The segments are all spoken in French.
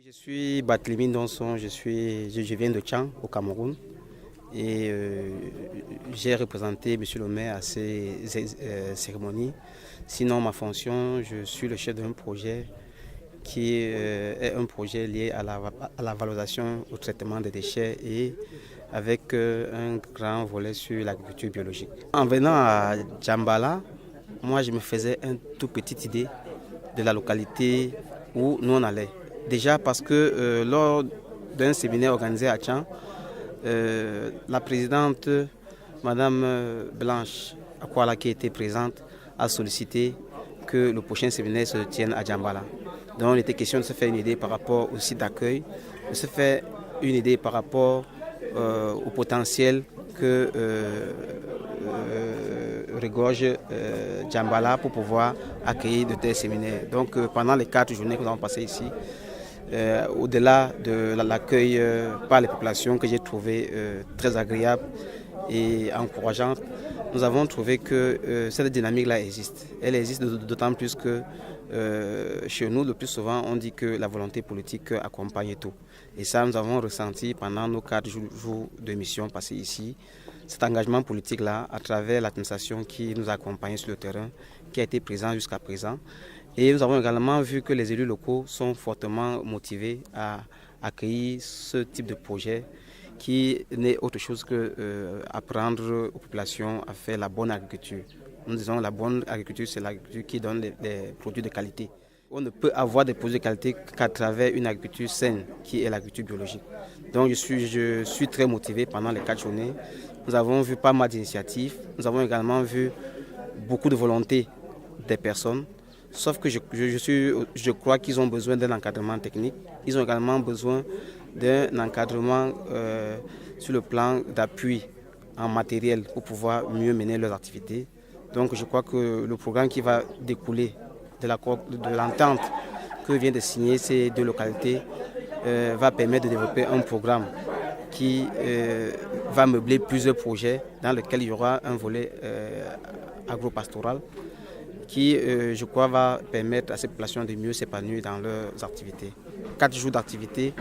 Je suis Barthélémy Donson, je viens de Tchang, au Cameroun, et j'ai représenté M. le maire à ces cérémonies. Sinon, ma fonction, je suis le chef d'un projet qui est un projet lié à la valorisation au traitement des déchets et avec un grand volet sur l'agriculture biologique. En venant à Djambala, moi je me faisais une toute petite idée de la localité où nous on allait. Déjà parce que lors d'un séminaire organisé à Tchang, la présidente, Madame Blanche Akwala, qui était présente, a sollicité que le prochain séminaire se tienne à Djambala. Donc il était question de se faire une idée par rapport au site d'accueil, de se faire une idée par rapport au potentiel que regorge Djambala pour pouvoir accueillir de tels séminaires. Donc pendant les 4 journées que nous avons passées ici, au-delà de l'accueil par les populations que j'ai trouvé très agréable et encourageante, nous avons trouvé que cette dynamique-là existe. Elle existe d'autant plus que chez nous, le plus souvent, on dit que la volonté politique accompagne tout. Et ça, nous avons ressenti pendant nos 4 jours de mission passés ici, cet engagement politique-là, à travers l'administration qui nous a accompagnés sur le terrain, qui a été présent jusqu'à présent. Et nous avons également vu que les élus locaux sont fortement motivés à accueillir ce type de projet qui n'est autre chose qu'apprendre aux populations à faire la bonne agriculture. Nous disons la bonne agriculture, c'est l'agriculture qui donne des produits de qualité. On ne peut avoir des produits de qualité qu'à travers une agriculture saine, qui est l'agriculture biologique. Donc je suis très motivé pendant les 4 journées. Nous avons vu pas mal d'initiatives. Nous avons également vu beaucoup de volonté des personnes. Sauf que je crois qu'ils ont besoin d'un encadrement technique. Ils ont également besoin d'un encadrement sur le plan d'appui en matériel pour pouvoir mieux mener leurs activités. Donc je crois que le programme qui va découler de l'entente que viennent de signer ces 2 localités va permettre de développer un programme qui va meubler plusieurs projets dans lesquels il y aura un volet agropastoral qui, je crois, va permettre à ces populations de mieux s'épanouir dans leurs activités. 4 jours d'activité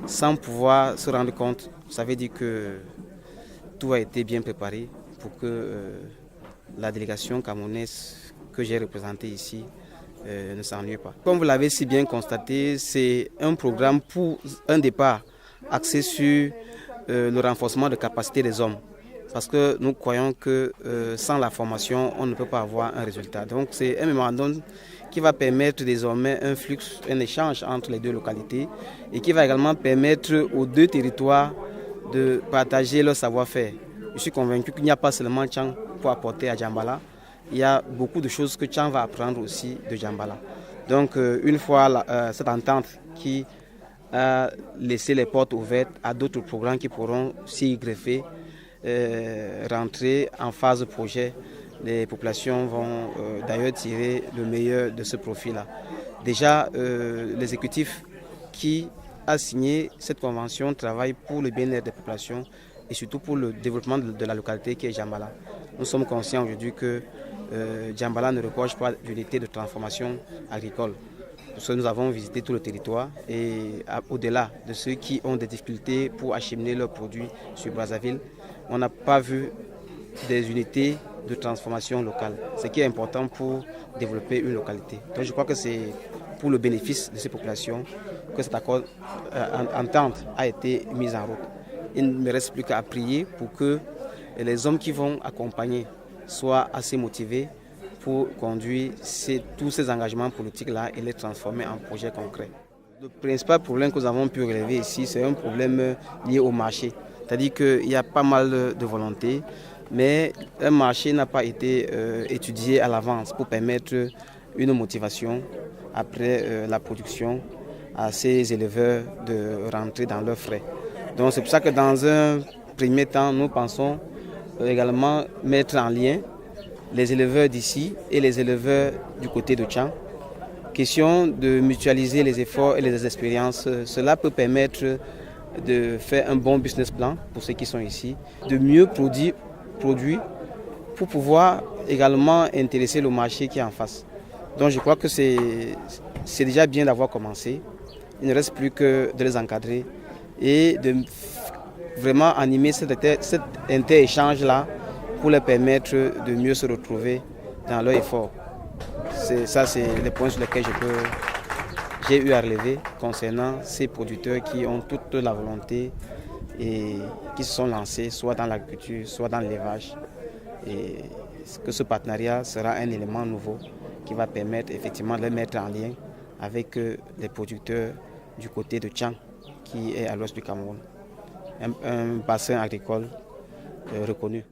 sans pouvoir se rendre compte, ça veut dire que tout a été bien préparé pour que la délégation camerounaise que j'ai représentée ici ne s'ennuie pas. Comme vous l'avez si bien constaté, c'est un programme pour un départ axé sur le renforcement de capacité des hommes. Parce que nous croyons que sans la formation, on ne peut pas avoir un résultat. Donc c'est un mémorandum qui va permettre désormais un flux, un échange entre les 2 localités et qui va également permettre aux 2 territoires de partager leur savoir-faire. Je suis convaincu qu'il n'y a pas seulement Tchang pour apporter à Djambala, il y a beaucoup de choses que Tchang va apprendre aussi de Djambala. Donc une fois cette entente qui a laissé les portes ouvertes à d'autres programmes qui pourront s'y greffer, rentrer en phase projet, les populations vont d'ailleurs tirer le meilleur de ce profil-là. Déjà, l'exécutif qui a signé cette convention travaille pour le bien-être des populations et surtout pour le développement de la localité qui est Djambala. Nous sommes conscients aujourd'hui que Djambala ne regorge pas d'unité de transformation agricole. Parce que nous avons visité tout le territoire et au-delà de ceux qui ont des difficultés pour acheminer leurs produits sur Brazzaville, on n'a pas vu des unités de transformation locale, ce qui est important pour développer une localité. Donc je crois que c'est pour le bénéfice de ces populations que cet accord entente a été mis en route. Il ne me reste plus qu'à prier pour que les hommes qui vont accompagner soient assez motivés pour conduire tous ces engagements politiques-là et les transformer en projets concrets. Le principal problème que nous avons pu relever ici, c'est un problème lié au marché. C'est-à-dire qu'il y a pas mal de volonté, mais un marché n'a pas été étudié à l'avance pour permettre une motivation après la production à ces éleveurs de rentrer dans leurs frais. Donc c'est pour ça que dans un premier temps, nous pensons également mettre en lien les éleveurs d'ici et les éleveurs du côté de Tchang. Question de mutualiser les efforts et les expériences. Cela peut permettre de faire un bon business plan pour ceux qui sont ici, de mieux produire pour pouvoir également intéresser le marché qui est en face. Donc je crois que c'est déjà bien d'avoir commencé. Il ne reste plus que de les encadrer et de vraiment animer cet inter-échange-là pour leur permettre de mieux se retrouver dans leur effort. Ça, c'est les points sur lesquels j'ai eu à relever concernant ces producteurs qui ont toute la volonté et qui se sont lancés soit dans l'agriculture, soit dans l'élevage. Et que ce partenariat sera un élément nouveau qui va permettre effectivement de les mettre en lien avec les producteurs du côté de Tchang, qui est à l'ouest du Cameroun, un bassin agricole reconnu.